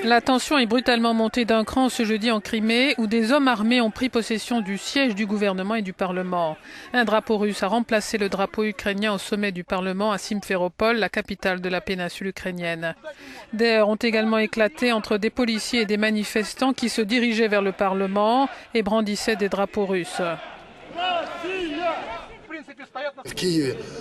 La tension est brutalement montée d'un cran ce jeudi en Crimée, où des hommes armés ont pris possession du siège du gouvernement et du Parlement. Un drapeau russe a remplacé le drapeau ukrainien au sommet du Parlement à Simferopol, la capitale de la péninsule ukrainienne. Des heurts ont également éclaté entre des policiers et des manifestants qui se dirigeaient vers le Parlement et brandissaient des drapeaux russes.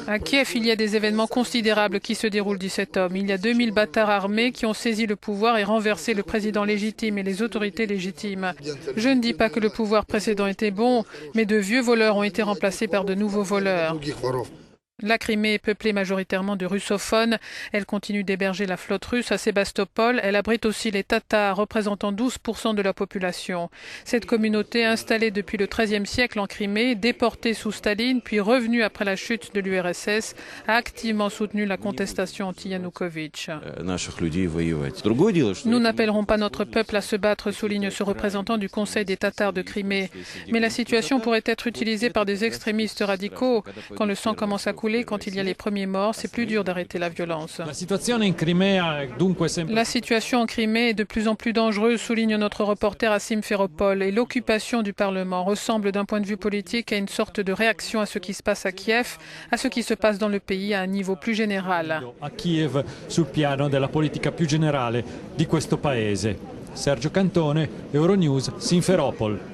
À Kiev, il y a des événements considérables qui se déroulent 17 hommes. Il y a 2000 bâtards armés qui ont saisi le pouvoir et renversé le président légitime et les autorités légitimes. Je ne dis pas que le pouvoir précédent était bon, mais de vieux voleurs ont été remplacés par de nouveaux voleurs. La Crimée est peuplée majoritairement de russophones. Elle continue d'héberger la flotte russe à Sébastopol. Elle abrite aussi les Tatars, représentant 12% de la population. Cette communauté, installée depuis le XIIIe siècle en Crimée, déportée sous Staline, puis revenue après la chute de l'URSS, a activement soutenu la contestation anti-Yanukovych. Nous n'appellerons pas notre peuple à se battre, souligne ce représentant du Conseil des Tatars de Crimée. Mais la situation pourrait être utilisée par des extrémistes radicaux. Quand le sang commence à couler, quand il y a les premiers morts, c'est plus dur d'arrêter la violence. La situation en Crimée est de plus en plus dangereuse, souligne notre reporter à Simferopol, et l'occupation du Parlement ressemble d'un point de vue politique à une sorte de réaction à ce qui se passe à Kiev, à ce qui se passe dans le pays à un niveau plus général. A Kiev sul piano della politica più generale di questo paese. Sergio Cantone, Euronews, Simferopol.